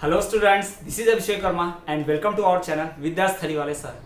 Hello students, this is Abhishek Verma and welcome to our channel विद्यास थलीवाले sir.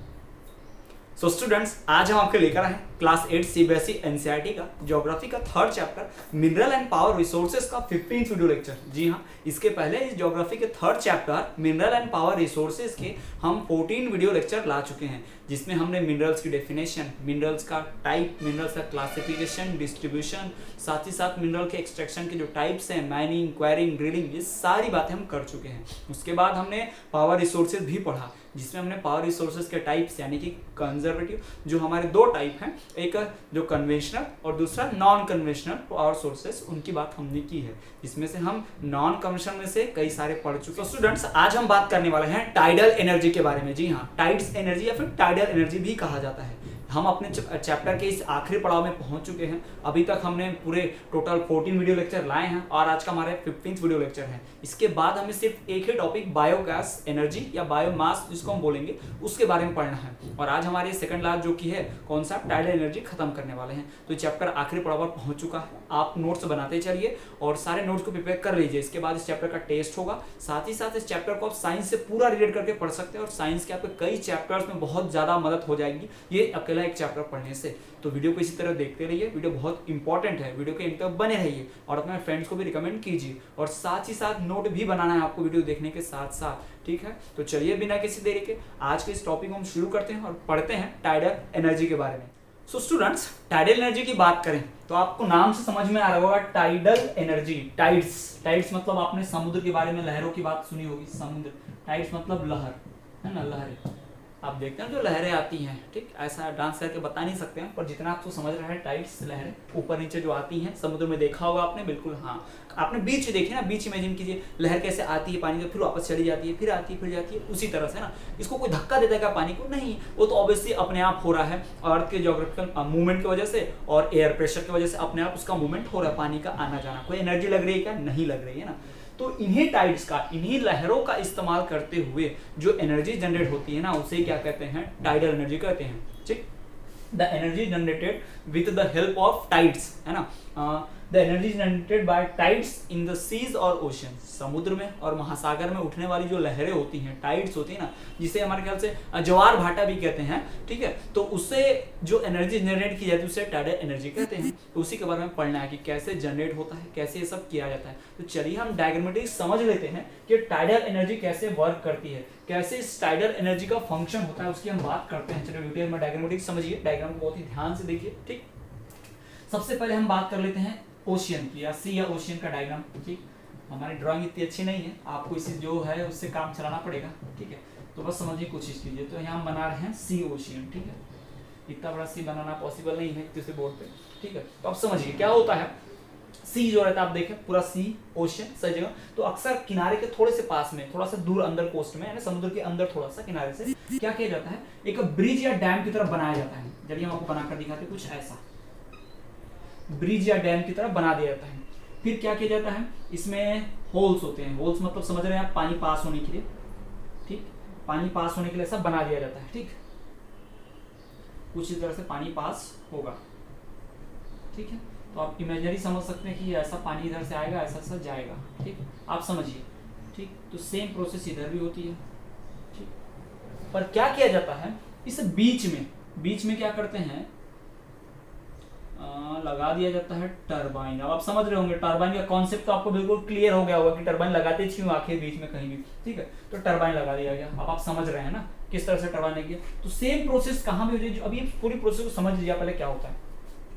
So students, आज हम आपके लेकर आए क्लास 8 सीबीएसई एनसीईआरटी का ज्योग्राफी का third chapter mineral and power resources का 15th वीडियो लेक्चर। जी हाँ, इसके पहले इस ज्योग्राफी के third chapter mineral and power resources के हम 14 वीडियो लेक्चर ला चुके हैं, जिसमें हमने मिनरल्स की डेफिनेशन, मिनरल्स का टाइप, मिनरल्स का क्लासिफिकेशन, डिस्ट्रीब्यूशन, साथ ही साथ मिनरल के एक्सट्रैक्शन के जो टाइप्स हैं, माइनिंग, क्वायरिंग, ड्रिलिंग, ये सारी बातें हम कर चुके हैं। उसके बाद हमने पावर रिसोर्सेज भी पढ़ा, जिसमें हमने पावर रिसोर्सेज के टाइप्स यानी कि कंजर्वेटिव, जो हमारे दो टाइप हैं, एक जो कन्वेंशनल और दूसरा नॉन कन्वेंशनल पावर सोर्सेज, उनकी बात हमने की है। इसमें से हम नॉन कन्वेंशनल में से कई सारे पढ़ चुके हैं। तो स्टूडेंट्स, आज हम बात करने वाले हैं टाइडल एनर्जी के बारे में। जी हाँ, टाइड्स एनर्जी या फिर टाइडल एनर्जी भी कहा जाता है। हम अपने चैप्टर के इस आखिरी पड़ाव में पहुंच चुके हैं। अभी तक हमने पूरे टोटल 14 वीडियो लेक्चर लाए हैं और आज का हमारे 15th वीडियो लेक्चर है। इसके बाद हमें सिर्फ एक ही टॉपिक बायोगैस एनर्जी या बायोमास जिसको हम बोलेंगे, उसके बारे में पढ़ना है। और आज हमारी सेकंड क्लास जो कि है कौन सा, टाइडल एनर्जी खत्म करने वाले हैं। तो चैप्टर आखिरी पड़ाव पर पहुंच चुका है। आप नोट्स बनाते चलिए और सारे नोट्स को प्रिपेयर कर लीजिए। इसके बाद इस चैप्टर का टेस्ट होगा। साथ ही साथ इस चैप्टर को आप साइंस से पूरा रिलेट करके पढ़ सकते हैं और साइंस के आपके कई चैप्टर्स में बहुत ज्यादा मदद हो जाएगी ये अकेला एक चैप्टर पढ़ने से। तो वीडियो को इसी तरह देखते रहिए, वीडियो बहुत इंपॉर्टेंट है, वीडियो के अंत तक बने रहिए और अपने फ्रेंड्स को भी रिकमेंड कीजिए। और साथ ही साथ नोट भी बनाना है आपको वीडियो देखने के साथ साथ, ठीक है। तो चलिए बिना किसी देरी के आज के इस टॉपिक को हम शुरू करते हैं और पढ़ते हैं टाइडल एनर्जी के बारे में। सो स्टूडेंट्स, टाइडल एनर्जी की बात करें तो आपको नाम से समझ में आ रहा होगा टाइडल एनर्जी। टाइड्स मतलब आपने समुद्र के बारे में, लहरों की बात सुनी होगी। समुद्र, टाइड्स मतलब लहर, है ना, लहरें। आप देखते हैं जो लहरें आती हैं, ठीक, ऐसा डांस करके बता नहीं सकते हैं, पर जितना आपको समझ रहा है, टाइड्स लहरें ऊपर नीचे जो आती हैं समुद्र में, देखा होगा आपने, बिल्कुल। हाँ, आपने बीच देखी ना, बीच इमेजिन कीजिए, लहर कैसे आती है पानी में, फिर वापस चली जाती है, फिर आती है, फिर जाती है, उसी तरह से ना। इसको कोई धक्का देता है क्या पानी को? नहीं, वो तो ऑब्वियसली अपने आप हो रहा है अर्थ के ज्योग्राफिकल मूवमेंट की वजह से और एयर प्रेशर की वजह से अपने आप उसका मूवमेंट हो रहा है, पानी का आना जाना। कोई एनर्जी लग रही है क्या? नहीं लग रही है ना। तो इन्हीं टाइड्स का, इन्हीं लहरों का इस्तेमाल करते हुए जो एनर्जी जनरेट होती है ना, उसे क्या कहते हैं? टाइडल एनर्जी कहते हैं, ठीक। The energy generated with the help of tides, है ना। The energy generated by tides in the seas और ओशन, समुद्र में और महासागर में उठने वाली जो लहरें होती हैं, टाइड्स होती है ना, जिसे हमारे ख्याल से ज्वार भाटा भी कहते हैं, ठीक है। तो उससे जो एनर्जी जनरेट की जाती है उसे टाइडल एनर्जी कहते हैं। तो उसी के बारे में पढ़ना है कि कैसे जनरेट होता है, कैसे ये सब किया जाता है। तो चलिए हम डायग्रामेटिक समझ लेते हैं कि टाइडल एनर्जी कैसे वर्क करती है, कैसे इस टाइडल एनर्जी का फंक्शन होता है, उसकी हम बात करते हैं। चलिए डिटेल में डायग्रामेटिक समझिए, डायग्राम को बहुत ही ध्यान से देखिए, ठीक। सबसे पहले हम बात कर लेते हैं ओशियन की, या सी या ओशियन का डायग्राम, ठीक। हमारी ड्राइंग इतनी अच्छी नहीं है, आपको इसी जो है उससे काम चलाना पड़ेगा, ठीक है। तो बस समझने की कोशिश कीजिए। तो यहाँ हम बना रहे हैं सी ओशियन, ठीक है। इतना बड़ा सी बनाना पॉसिबल नहीं है किसी बोर्ड पे, ठीक है। तो अब समझिए क्या होता है। सी जो रहता है, आप देखें पूरा सी ओशियन सही जगह, तो अक्सर किनारे के थोड़े से पास में, थोड़ा सा दूर अंदर कोस्ट में, यानी समुद्र के अंदर थोड़ा सा किनारे से क्या किया जाता है, एक ब्रिज या डैम की तरफ बनाया जाता है। चलिए हम आपको बनाकर दिखाते हैं, कुछ ऐसा ब्रिज या डैम की तरह बना दिया जाता है। फिर क्या किया जाता है, इसमें होल्स होते हैं। होल्स मतलब समझ रहे हैं आप, पानी पास होने के लिए, ठीक, पानी पास होने के लिए ऐसा बना दिया जाता है, ठीक। कुछ इस तरह से पानी पास होगा, ठीक है। तो आप इमेजिनरी समझ सकते हैं कि ऐसा पानी इधर से आएगा, ऐसा ऐसा जाएगा, ठीक, आप समझिए, ठीक। तो सेम प्रोसेस इधर भी होती है, ठीक। पर क्या किया जाता है, इस बीच में क्या करते हैं, लगा दिया जाता है टरबाइन। अब आप समझ रहे होंगे टरबाइन का कॉन्सेप्ट तो आपको बिल्कुल क्लियर हो गया होगा कि टरबाइन लगाते क्यों आखिर बीच में कहीं भी, ठीक है। तो टरबाइन लगा दिया गया। अब आप समझ रहे हैं ना किस तरह से टरबाइन किया। तो सेम प्रोसेस कहां भी हो जाए, अभी पूरी प्रोसेस को समझ लीजिए पहले क्या होता है।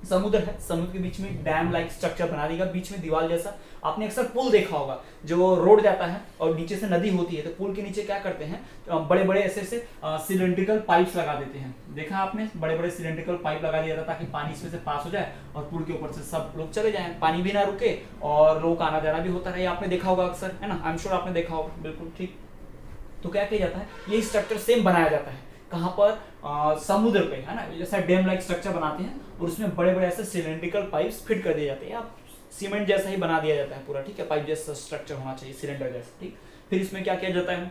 समुद्र है, समुद्र के बीच में डैम लाइक स्ट्रक्चर बना देगा, बीच में दीवार जैसा। आपने अक्सर पुल देखा होगा, जो रोड जाता है और नीचे से नदी होती है, तो पुल के नीचे क्या करते हैं, बड़े बड़े ऐसे सिलेंड्रिकल पाइप्स लगा देते हैं। देखा आपने, बड़े बड़े सिलेंड्रिकल पाइप लगा दिया जाता है ताकि पानी इसमें से पास हो जाए और पुल के ऊपर से सब लोग चले जाएं, पानी भी ना रुके और लोग आना जाना भी होता रहे। आपने देखा होगा अक्सर, है ना, आई एम श्योर आपने देखा होगा, बिल्कुल ठीक। तो क्या किया जाता है, ये स्ट्रक्चर सेम बनाया जाता है कहां पर, समुद्र पे, है ना। जैसा डैम लाइक स्ट्रक्चर बनाते हैं और उसमें बड़े बड़े ऐसे सिलेंड्रिकल पाइप्स फिट कर दिए जाते हैं। आप सीमेंट जैसा ही बना दिया जाता है पूरा, ठीक है। पाइप जैसा स्ट्रक्चर होना चाहिए, सिलेंडर जैसा, ठीक। फिर इसमें क्या किया जाता है,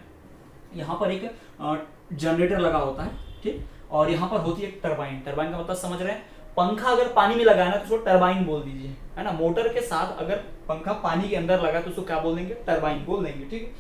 यहाँ पर एक जनरेटर लगा होता है, ठीक। और यहाँ पर होती है एक टरबाइन। टरबाइन का मतलब समझ रहे हैं, पंखा अगर पानी में लगाना तो उसको टरबाइन बोल दीजिए, है ना। मोटर के साथ अगर पंखा पानी के अंदर लगा तो उसको क्या बोल देंगे, टरबाइन बोल देंगे, ठीक।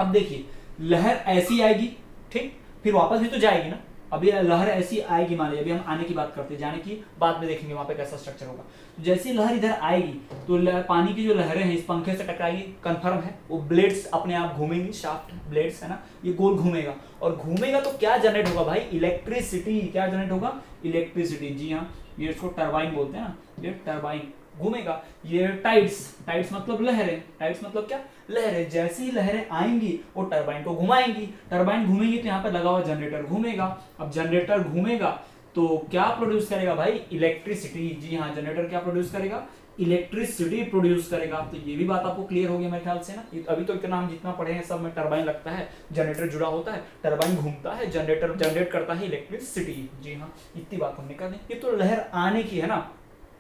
अब देखिए लहर ऐसी आएगी, ठीक, फिर वापस भी तो जाएगी ना। अभी लहर ऐसी आएगी, मान लीजिए अभी हम आने की बात करते हैं, जाने की बाद में देखेंगे वहां पे कैसा स्ट्रक्चर होगा। तो जैसी लहर इधर आएगी तो पानी की जो लहरें हैं इस पंखे से टकराएगी, कंफर्म है। वो ब्लेड्स अपने आप घूमेंगी, शाफ्ट ब्लेड्स है ना, ये गोल घूमेगा, और घूमेगा तो क्या जनरेट होगा भाई, इलेक्ट्रिसिटी। क्या जनरेट होगा, इलेक्ट्रिसिटी। जी हाँ, ये इसको टरबाइन बोलते हैं ना, ये टरबाइन घूमेगा। ये टाइड्स, टाइड्स मतलब लहरें, टाइड्स मतलब क्या, लहरें। जैसी लहरें आएंगी वो टरबाइन को घुमाएंगी, टरबाइन घूमेंगी तो यहाँ पे लगा हुआ जनरेटर घूमेगा। अब जनरेटर घूमेगा तो क्या प्रोड्यूस करेगा भाई, इलेक्ट्रिसिटी। जी हाँ, जनरेटर क्या प्रोड्यूस करेगा, इलेक्ट्रिसिटी प्रोड्यूस करेगा। तो ये भी बात आपको क्लियर हो गई मेरे ख्याल से ना। अभी तो इतना हम जितना पढ़े हैं सब में टरबाइन लगता है, जनरेटर जुड़ा होता है, टरबाइन घूमता है, जनरेटर जनरेट करता है इलेक्ट्रिसिटी। जी हाँ, इतनी बात हमने कर दी। ये तो लहर आने की है ना।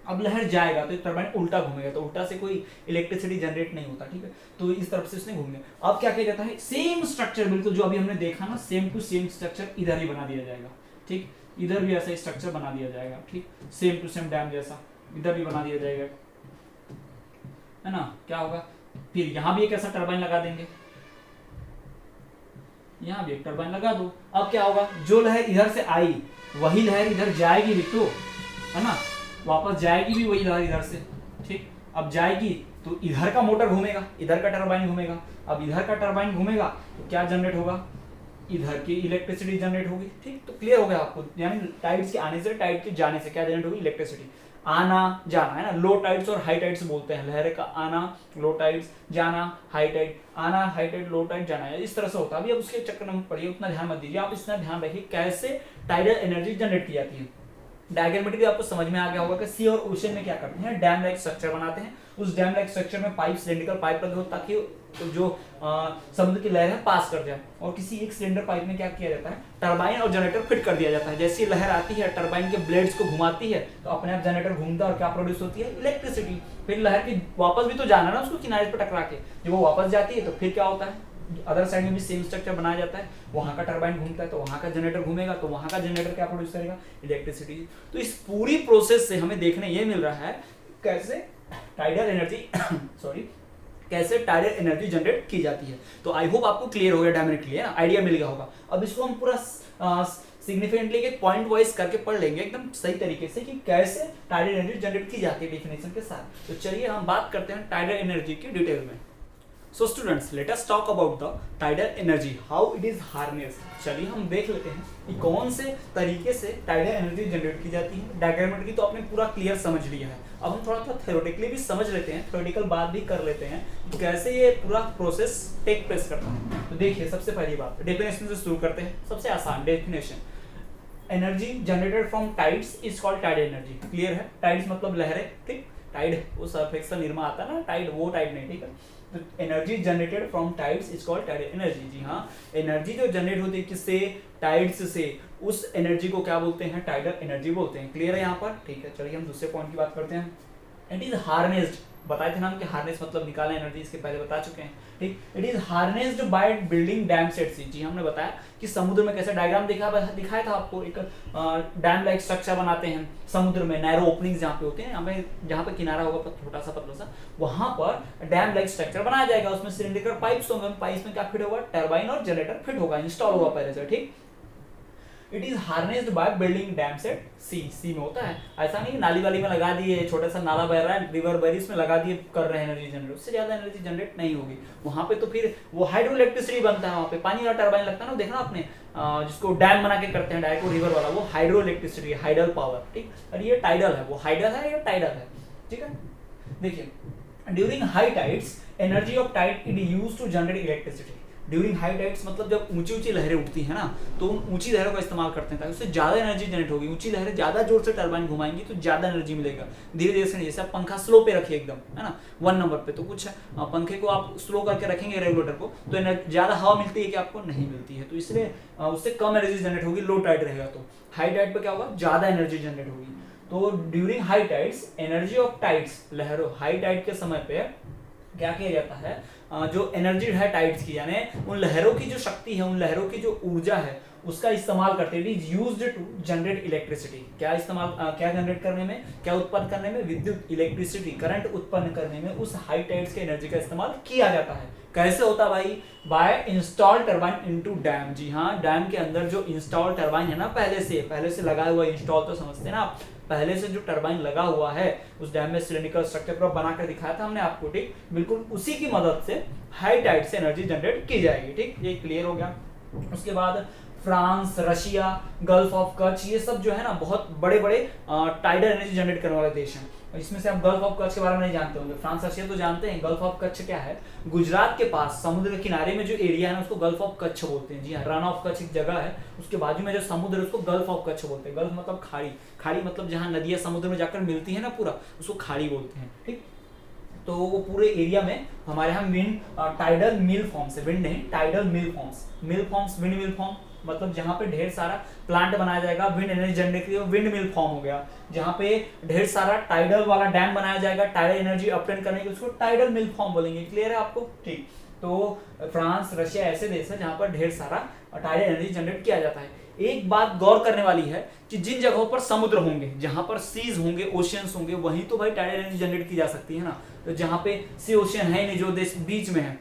अब लहर जाएगा तो टरबाइन उल्टा घूमेगा, तो उल्टा से कोई इलेक्ट्रिसिटी जनरेट नहीं होता, ठीक है। तो इस तरफ से उसने घूमेगा। अब क्या किया जाता है, सेम स्ट्रक्चर बिल्कुल जो अभी हमने देखा ना, सेम टू सेम स्ट्रक्चर इधर ही बना दिया जाएगा, ठीक। इधर भी ऐसा स्ट्रक्चर बना दिया जाएगा, ठीक, सेम टू सेम डैम जैसा इधर भी बना दिया जाएगा, है ना। क्या होगा, फिर यहां भी एक ऐसा टरबाइन लगा देंगे, यहां भी एक टरबाइन लगा दो। अब क्या होगा, जो लहर इधर से आई वही लहर इधर जाएगी भी तो, है ना, वापस जाएगी भी वही लहर इधर से, ठीक। अब जाएगी तो इधर का मोटर घूमेगा, इधर का टरबाइन घूमेगा। अब इधर का टरबाइन घूमेगा तो क्या जनरेट होगा, इधर की इलेक्ट्रिसिटी जनरेट होगी, ठीक। तो क्लियर हो गया आपको, यानी टाइड्स के आने से टाइड के जाने से क्या जनरेट होगी, इलेक्ट्रिसिटी। आना जाना है ना, लो टाइड्स और हाई टाइड्स बोलते हैं। लहर का आना लो टाइड्स, जाना हाई टाइड, आना हाई टाइड, लो टाइड, जाना है, इस तरह से होता है। अभी अब उसके चक्कर में पढ़िए, उतना ध्यान मत दीजिए, आप इतना ध्यान रखिए कैसे टाइडल एनर्जी जनरेट की जाती है। डायग्रामेटिकली आपको समझ में आ गया होगा कि सी और ओशन में क्या करते हैं, डैम लाइक स्ट्रक्चर बनाते हैं। उस डैम लाइक स्ट्रक्चर में पाइप, सिलेंड्रिकल पाइप लगे हो ताकि जो समुद्र की लहर है पास कर जाए। और किसी एक सिलेंडर पाइप में क्या किया जाता है, टरबाइन और जनरेटर फिट कर दिया जाता है। जैसी लहर आती है टरबाइन के ब्लेड्स को घुमाती है तो अपने आप जनरेटर घूमता है और क्या प्रोड्यूस होती है, इलेक्ट्रिसिटी। फिर लहर की वापस भी तो जाना ना उसको किनारे पर टकरा के, जब वो वापस जाती है तो फिर क्या होता है, अदर साइड में भी सेम स्ट्रक्चर बनाया जाता है। वहां का टरबाइन घूमता है तो वहां का जनरेटर घूमेगा, तो वहां का जनरेटर क्या प्रोड्यूस करेगा, इलेक्ट्रिसिटी। तो इस पूरी प्रोसेस से हमें देखने ये मिल रहा है कैसे टाइडल एनर्जी सॉरी कैसे टाइडल एनर्जी जनरेट की जाती है। तो आई होप आपको क्लियर हो गया, डायरेक्टली है ना, आइडिया मिल गया होगा। अब इसको हम पूरा सिग्निफिकेंटली एक पॉइंट वाइज करके पढ़ लेंगे एकदम सही तरीके से कि कैसे टाइडल एनर्जी जनरेट की जाती है डेफिनेशन के साथ। तो चलिए हम बात करते हैं टाइडल एनर्जी की डिटेल में। So students, let us talk about the tidal energy, how it is harnessed। चलिए हम देख लेते हैं कि कौन से तरीके से टाइडल एनर्जी जनरेट की जाती है। डायग्रामेटिकली तो आपने पूरा क्लियर समझ लिया है, अब हम थोड़ा सा थ्योरेटिकली भी समझ लेते हैं, थ्योरेटिकल बात भी कर लेते हैं कि कैसे ये पूरा प्रोसेस टेक प्लेस करता है। तो देखिए सबसे पहली बात डेफिनेशन से शुरू करते हैं। सबसे आसान definition, energy generated from tides is called tidal energy. Clear है, टाइड्स मतलब लहरें, ठीक। टाइड वो सफिक्स का निर्मा आता है ना, टाइड वो टाइड नहीं, ठीक है। तो energy generated from tides is called tidal energy. जी हाँ, एनर्जी जो जनरेट होती है किससे, टाइड्स से, उस एनर्जी को क्या बोलते हैं, टाइडल एनर्जी बोलते हैं। क्लियर है यहाँ पर, ठीक है। चलिए हम दूसरे पॉइंट की बात करते हैं। इट इज हार्नेस्ड, बताए थे ना हम कि हार्नेस मतलब निकालना एनर्जी, इसके पहले बता चुके हैं, ठीक। It is harnessed by building dam set sea. जी हमने बताया कि समुद्र में कैसा डायग्राम दिखाया था आपको, एक डैम लाइक स्ट्रक्चर बनाते हैं समुद्र में, नैरो ओपनिंग्स जहाँ पे होते हैं, यहाँ पे जहाँ पे किनारा होगा छोटा सा पतला सा, वहां पर डैम लाइक स्ट्रक्चर बनाया जाएगा। उसमें सिलिंड्रिकल पाइप्स होंगे, पाइप्स में क्या फिट होगा, टरबाइन और जनरेटर फिट होगा, इंस्टॉल होगा पहले से, ठीक। It is harnessed by building dam set sea में होता है। ऐसा नहीं नाली वाली में लगा दिए, छोटा सा नाला बह रहा है, रिवर बह इसमें लगा दिए, कर रहे हैं एनर्जी जनरेट, उससे ज्यादा एनर्जी जनरेट नहीं होगी। वहां पे तो फिर वो हाइड्रो इलेक्ट्रिसिटी बनता है, वहां पे पानी वाला टरबाइन लगता है ना, देखना आपने, जिसको डैम बना के करते हैं डायरेक्ट रिवर वाला, वो हाइड्रो इलेक्ट्रिसिटी, हाइडल पावर, ठीक। और ये टाइडल है, वो हाइडल है, ये टाइडल है, ठीक है। देखिए during high tides energy of tide it used to generate electricity. During high tides मतलब जब ऊंची ऊंची लहरें उठती हैं ना, तो उन ऊंची लहरों का इस्तेमाल करते हैं ताकि उससे ज्यादा एनर्जी जनरेट होगी। ऊंची लहरें ज्यादा जोर से टरबाइन घुमाएंगी तो ज्यादा एनर्जी मिलेगा। धीरे धीरे से, जैसे आप पंखा स्लो पे रखिए एकदम, है ना, 1 नंबर पे, तो कुछ पंखे को आप स्लो करके रखेंगे रेगुलेटर को, तो ज्यादा हवा मिलती है कि आपको नहीं मिलती है, तो इसलिए उससे कम एनर्जी जनरेट होगी। लो टाइड रहेगा तो हाई टाइड पे क्या होगा, ज्यादा एनर्जी जनरेट होगी। तो during high tides energy of tides, लहरों हाई टाइड के समय पे क्या किया जाता है, जो एनर्जी है टाइड्स की, यानी उन लहरों की जो शक्ति है, उन लहरों की जो ऊर्जा है, उसका इस्तेमाल करते हैं। It is used to generate electricity. क्या इस्तेमाल, क्या जनरेट करने में, क्या उत्पन्न करने में, विद्युत, इलेक्ट्रिसिटी, करंट उत्पन्न करने में उस हाई टाइड्स के एनर्जी का इस्तेमाल किया जाता है। कैसे होता है भाई? By install turbine into dam. जी हाँ, डैम के अंदर जो इंस्टॉल टरबाइन है ना, पहले से लगा हुआ, इंस्टॉल तो समझते हैं ना आप, पहले से जो टरबाइन लगा हुआ है उस डैम में सिलिंड्रिकल स्ट्रक्चर पूरा बनाकर दिखाया था हमने आपको, ठीक, बिल्कुल उसी की मदद से हाई टाइड से एनर्जी जनरेट की जाएगी, ठीक, ये क्लियर हो गया। उसके बाद France, Russia, gulf of Kutch, ये सब जो है ना बहुत बड़े बड़े टाइडल एनर्जी जनरेट करने वाले देश हैं। इसमें से आप गल्फ ऑफ कच्छ के बारे में नहीं जानते होंगे, फ्रांस रशिया तो जानते हैं। गल्फ ऑफ कच्छ क्या है? गुजरात के पास समुद्र के किनारे में जो एरिया है ना उसको गल्फ ऑफ कच्छ बोलते हैं। जी हाँ, रन ऑफ कच्छ एक जगह है, उसके बाजू में जो समुद्र है उसको गल्फ ऑफ कच्छ बोलते हैं। गल्फ मतलब खाड़ी, खाड़ी मतलब जहाँ नदियां समुद्र में जाकर मिलती है ना पूरा, उसको खाड़ी बोलते हैं, ठीक। तो वो पूरे एरिया में हमारे यहाँ विंड टाइडल मिल फॉर्म्स है, विंड नहीं टाइडल मिल फॉर्म्स, विंड मिल फॉर्म मतलब जहाँ पे ढेर सारा प्लांट बनाया जाएगा विंड एनर्जी जनरेट के लिए, विंड मिल फॉर्म हो गया। जहाँ पे ढेर सारा टाइडल वाला डैम बनाया जाएगा टाइडल एनर्जी ऑब्टेन करने के, उसको टाइडल मिल फॉर्म बोलेंगे। क्लियर है आपको? ठीक। तो फ्रांस, रशिया ऐसे देश है जहाँ पर ढेर सारा टाइडल एनर्जी जनरेट किया जाता है। एक बात गौर करने वाली है कि जिन जगहों पर समुद्र होंगे, जहां पर सीज होंगे, ओशियंस होंगे, वहीं तो भाई टाइडल एनर्जी जनरेट की जा सकती है ना। तो जहां पे सी ओशियन है नहीं, जो देश बीच में है,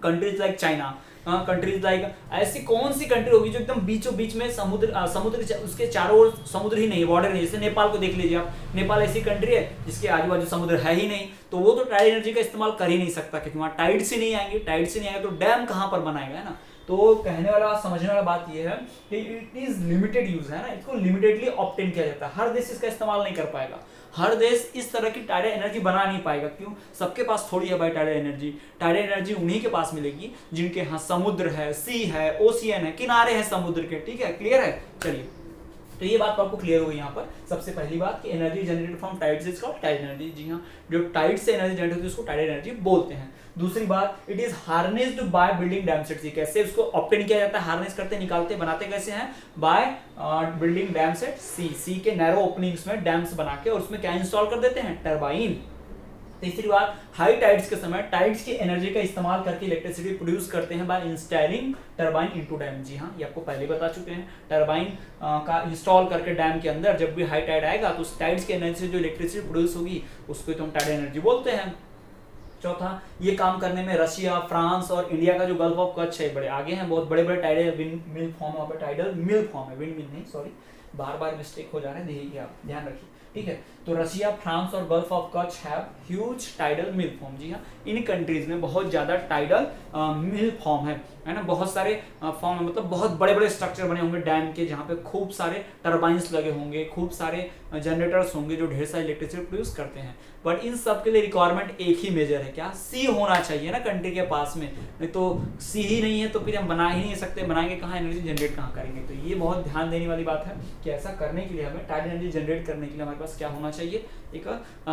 countries like China, countries like, ऐसी कौन सी कंट्री होगी जो एकदम बीचों बीच में समुद्र उसके चारों ओर समुद्र ही नहीं, बॉर्डर नहीं। जैसे नेपाल को देख लीजिए आप, नेपाल ऐसी कंट्री है जिसके आजू बाजू समुद्र है ही नहीं, तो वो तो टाइड एनर्जी का इस्तेमाल कर ही नहीं सकता, क्योंकि वहां टाइड से नहीं आएंगे, टाइड से नहीं आएगा तो डैम कहां पर बनाएगा, है ना। तो कहने वाला, समझने वाला बात यह है कि इट इज लिमिटेड यूज, है ना, इसको लिमिटेडली ऑब्टेन किया जाता है। हर देश इसका इस्तेमाल नहीं कर पाएगा, हर देश इस तरह की टाइडल एनर्जी बना नहीं पाएगा। क्यों? सबके पास थोड़ी है भाई टाइडल एनर्जी। टाइडल एनर्जी उन्हीं के पास मिलेगी जिनके यहाँ समुद्र है, सी है, ओशियन है, किनारे हैं समुद्र के, ठीक है, क्लियर है। चलिए, तो ये बात आपको क्लियर हो गई यहाँ पर। सबसे पहली बात कि energy generated from tides is called tidal energy. जी हाँ, जो टाइड से एनर्जी जनरेट होती है उसको टाइडल एनर्जी बोलते हैं। दूसरी बात, it is harnessed by building dam sets. कैसे उसको ऑब्टेन किया जाता है? हार्नेस करते, निकालते, बनाते कैसे हैं? बाय बिल्डिंग डैम सेट, सी के नैरो ओपनिंग्स में डैम्स बना के, और उसमें क्या इंस्टॉल कर देते हैं? टरबाइन। तीसरी बात, हाई टाइड्स के समय टाइड्स की एनर्जी का इस्तेमाल करके इलेक्ट्रिसिटी प्रोड्यूस करते हैं by installing turbine into dam. जी हाँ, ये आपको पहले बता चुके हैं। टरबाइन का इंस्टॉल करके डैम के अंदर जब भी हाई टाइड आएगा तो उस टाइड्स की एनर्जी से जो इलेक्ट्रिसिटी प्रोड्यूस होगी उसको तो हम टाइडल एनर्जी बोलते हैं। चौथा, ये काम करने में रशिया, फ्रांस और इंडिया का जो गल्फ ऑफ कच्छ है बड़े आगे हैं, बहुत बड़े बड़े टाइडल विंड मिल फॉर्म, वहाँ पे टाइडल मिल फॉर्म है, विंड मिल नहीं, सॉरी, बार बार मिस्टेक हो जा रहे हैं, देखिए आप ध्यान रखिए, ठीक है। तो रशिया, फ्रांस और gulf of Kutch have huge tidal mill form. जी हाँ, इन कंट्रीज में बहुत ज्यादा टाइडल मिल फॉर्म है ना, बहुत सारे फॉर्म, मतलब बहुत बड़े बड़े स्ट्रक्चर बने होंगे डैम के, जहाँ पे खूब सारे टरबाइंस लगे होंगे, खूब सारे जनरेटर्स होंगे जो ढेर सारी इलेक्ट्रिसिटी प्रोड्यूस करते हैं। बट इन सब के लिए रिक्वायरमेंट एक ही मेजर है, क्या? सी होना चाहिए ना कंट्री के पास में, नहीं तो सी ही नहीं है तो फिर हम बना ही नहीं सकते, बनाएंगे कहाँ, एनर्जी जनरेट कहाँ करेंगे। तो ये बहुत ध्यान देने वाली बात है कि ऐसा करने के लिए हमें टाइडल एनर्जी जनरेट करने के लिए हमारे पास क्या होना चाहिए? एक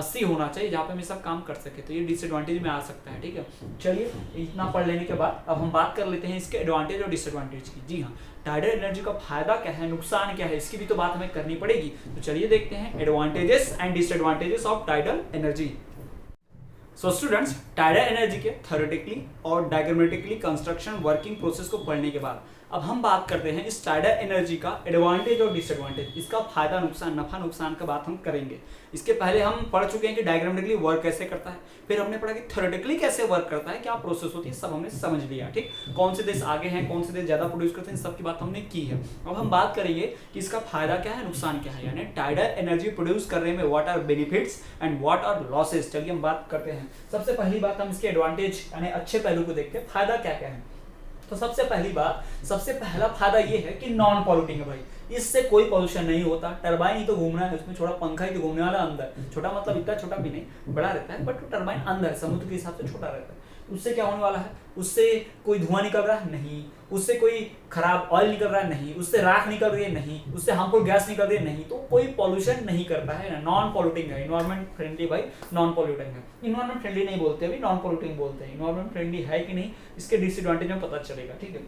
सी होना चाहिए जहाँ पे हम सब काम कर सके। तो ये डिसएडवांटेज में आ सकता है, ठीक है। चलिए, इतना पढ़ लेने के बाद अब हम बात कर लेते हैं इसके एडवांटेज और डिसएडवांटेज की। जी हाँ, टाइडल एनर्जी का फायदा क्या है, नुकसान क्या है, इसकी भी तो बात हमें करनी पड़ेगी। तो चलिए देखते हैं advantages and disadvantages of tidal energy. So students, tidal energy के थ्योरेटिकली और डायग्रामेटिकली कंस्ट्रक्शन वर्किंग प्रोसेस को पढ़ने के बाद अब हम बात करते हैं इस टाइडल एनर्जी का एडवांटेज और डिसएडवांटेज, इसका फायदा नुकसान, नफा नुकसान का बात हम करेंगे। इसके पहले हम पढ़ चुके हैं कि डायग्रामेटिकली वर्क कैसे करता है, फिर हमने पढ़ा कि थ्योरेटिकली कैसे वर्क करता है, क्या प्रोसेस होती है, सब हमने समझ लिया, ठीक। कौन से देश आगे हैं, कौन से देश ज्यादा प्रोड्यूस करते हैं, सब की बात हमने की है। अब हम बात करेंगे कि इसका फायदा क्या है, नुकसान क्या है, यानी टाइडल एनर्जी प्रोड्यूस करने में what are benefits and what are losses. चलिए हम बात करते हैं। सबसे पहली बात, हम इसके एडवांटेज यानी अच्छे पहलू को देखते हैं, फायदा क्या क्या है। तो सबसे पहली बात, सबसे पहला फायदा ये है कि नॉन पॉल्यूटिंग है भाई, इससे कोई पॉल्यूशन नहीं होता। टरबाइन ही तो घूमना है, उसमें छोटा पंखा ही तो घूमने वाला अंदर, छोटा मतलब इतना छोटा भी नहीं, बड़ा रहता है, बट टरबाइन अंदर समुद्र के हिसाब से छोटा रहता है। उससे क्या होने वाला है? उससे कोई धुआं निकल रहा है? नहीं। उससे कोई खराब ऑयल निकल रहा है? नहीं। उससे राख निकल रही है? नहीं। उससे हार्मफुल गैस निकल रही है? नहीं। तो कोई पॉल्यूशन नहीं करता है ना, नॉन पॉल्यूटिंग है, इन्वायरमेंट फ्रेंडली भाई, नॉन पॉल्यूटिंग है। इन्वायरमेंट फ्रेंडली नहीं बोलते अभी, नॉन पॉल्यूटिंग बोलते हैं। इन्वायरमेंट फ्रेंडली है कि नहीं, इसके डिसएडवांटेज में पता चलेगा, ठीक है।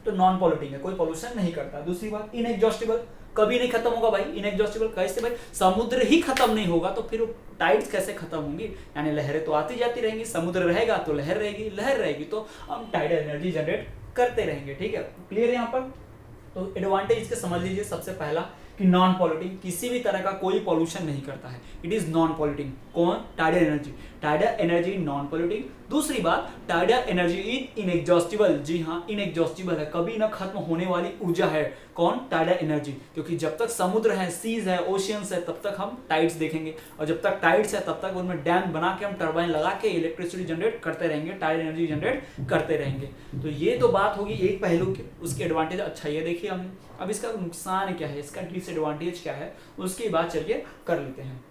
तो नॉन पॉल्यूटिंग है, कोई पॉल्यूशन नहीं करता। दूसरी बात, इनएग्जॉस्टिबल, कभी नहीं खत्म होगा भाई। इनएग्जॉस्टिबल कैसे भाई? समुद्र ही खत्म नहीं होगा तो फिर टाइड्स कैसे खत्म होंगी? यानी लहरें तो आती जाती रहेंगी, समुद्र रहेगा तो लहर रहेगी, लहर रहेगी तो हम टाइडल एनर्जी जनरेट करते रहेंगे, ठीक है। क्लियर है यहाँ पर? तो एडवांटेज इसके समझ लीजिए। सबसे पहला कि नॉन पॉल्यूटिंग, किसी भी तरह का कोई पॉल्यूशन नहीं करता है, इट इज नॉन पॉल्यूटिंग। कौन? Tidal energy. Tidal energy non polluting. दूसरी बात, टाइडल एनर्जी इज इनएग्जॉस्टिबल। जी हाँ, इनएग्जॉस्टिबल है, कभी ना खत्म होने वाली ऊर्जा है। कौन? Tidal energy. क्योंकि जब तक समुद्र है, सीज है, ओशियंस है, तब तक हम टाइड्स देखेंगे, और जब तक टाइड्स है तब तक उनमें डैम बना के हम टरबाइन लगा के इलेक्ट्रिसिटी जनरेट करते रहेंगे, टाइडल एनर्जी जनरेट करते रहेंगे। तो ये तो बात होगी एक पहलू की, उसके एडवांटेज। अच्छा ये देखिए हमने, अब इसका नुकसान क्या है, इसका डिसएडवांटेज क्या है, उसकी बात चलिए कर लेते हैं।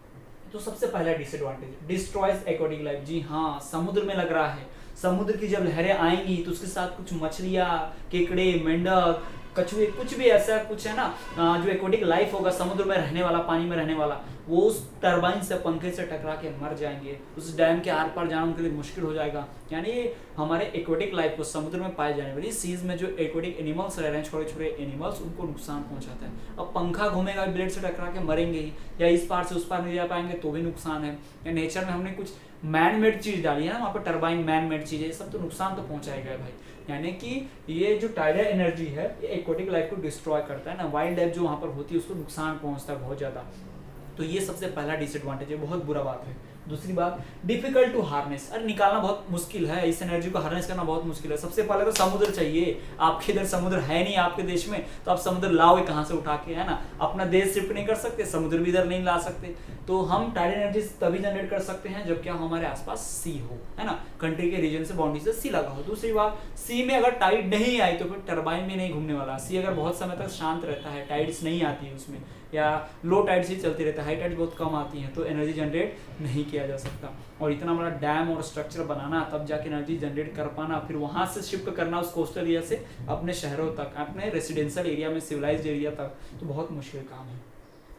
तो सबसे पहला डिसएडवांटेज, डिस्ट्रॉयज एक्वाटिक लाइफ। जी हाँ, समुद्र में लग रहा है, समुद्र की जब लहरें आएंगी तो उसके साथ कुछ मछलियाँ, केकड़े, मेंढक, कछुए, कुछ भी ऐसा कुछ है ना जो एक्वाटिक लाइफ होगा, समुद्र में रहने वाला, पानी में रहने वाला, वो उस टरबाइन से, पंखे से टकरा के मर जाएंगे। उस डैम के आर पार जाना उनके लिए मुश्किल हो जाएगा। यानी हमारे एक्वाटिक लाइफ को, समुद्र में पाए जाने वाली सीज में जो एक्वाटिक एनिमल्स रह रहे हैं, छोटे छोटे एनिमल्स, उनको नुकसान पहुंचाता है। अब पंखा घूमेगा, ब्लेड से टकरा के मरेंगे ही, या इस पार से उस पार नहीं जा पाएंगे तो भी नुकसान है। या नेचर में हमने कुछ मैन मेड चीज डाली है ना वहाँ पर, टरबाइन मैन मेड चीज है, सब तो नुकसान तो पहुंचाएगा भाई। यानी कि ये जो टाइडल एनर्जी है, ये एक्वाटिक लाइफ को डिस्ट्रॉय करता है ना, वाइल्ड लाइफ जो वहाँ पर होती है उसको नुकसान पहुंचता है बहुत ज़्यादा। तो ये सबसे पहला डिसएडवांटेज है, बहुत बुरा बात है। दूसरी बात, डिफिकल्ट टू हार्नेस। अरे निकालना बहुत मुश्किल है, इस एनर्जी को हार्नेस करना बहुत मुश्किल है। सबसे पहले तो समुद्र चाहिए, आपके इधर समुद्र है नहीं आपके देश में, तो आप समुद्र लाओगे कहाँ से उठा के, है ना। अपना देश शिफ्ट नहीं कर सकते, समुद्र भी इधर नहीं ला सकते। तो हम टाइडल एनर्जी तभी जनरेट कर सकते हैं जब क्या हमारे आसपास सी हो, है ना, कंट्री के रीजन से, बाउंड्री से सी लगा हो। दूसरी बात, सी में अगर टाइड नहीं आई तो फिर टरबाइन भी नहीं घूमने वाला। सी अगर बहुत समय तक शांत रहता है, टाइड्स नहीं आती है उसमें, या लो टाइड्स ही चलती रहता है, हाई टाइड्स बहुत कम आती हैं, तो एनर्जी जनरेट नहीं किया जा सकता। और इतना बड़ा डैम और स्ट्रक्चर बनाना, तब जाके एनर्जी जनरेट कर पाना, फिर वहां से शिफ्ट करना उस कोस्टल एरिया से अपने शहरों तक, अपने रेसिडेंशियल एरिया में, सिविलाइज्ड एरिया तक, तो बहुत मुश्किल काम है।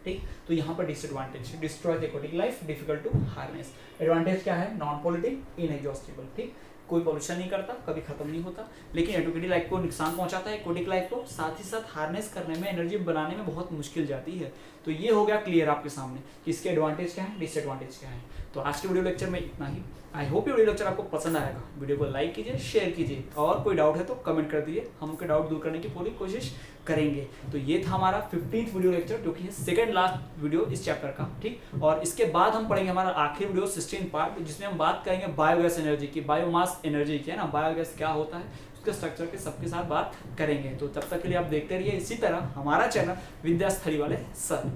ठीक, तो यहाँ पर disadvantage, destroy aquatic life, difficult to harness. Advantage क्या है? Non polluting, inexhaustible. ठीक, कोई पॉल्यूशन नहीं करता, कभी खत्म नहीं होता, लेकिन एक्वाटिक लाइफ को नुकसान पहुंचाता है, एक्वाटिक लाइफ को, साथ ही साथ हार्नेस करने में, एनर्जी बनाने में बहुत मुश्किल जाती है। तो ये हो गया क्लियर आपके सामने कि इसके एडवांटेज क्या है, डिसएडवांटेज क्या है। तो आज के वीडियो लेक्चर में इतना ही। आई होप ये वीडियो लेक्चर आपको पसंद आएगा। वीडियो को लाइक कीजिए, शेयर कीजिए, और कोई डाउट है तो कमेंट कर दीजिए, हम उनके डाउट दूर करने की पूरी कोशिश करेंगे। तो ये था हमारा 15th वीडियो लेक्चर, जो कि है सेकंड लास्ट वीडियो इस चैप्टर का। ठीक, और इसके बाद हम पढ़ेंगे हमारा आखिरी वीडियो 16 पार्ट, जिसमें हम बात करेंगे बायोगैस एनर्जी की, बायोमास एनर्जी की, है ना, बायोगैस क्या होता है, उसके स्ट्रक्चर के सबके साथ बात करेंगे। तो तब तक के लिए आप देखते रहिए इसी तरह हमारा चैनल विद्यास्थली वाले सर।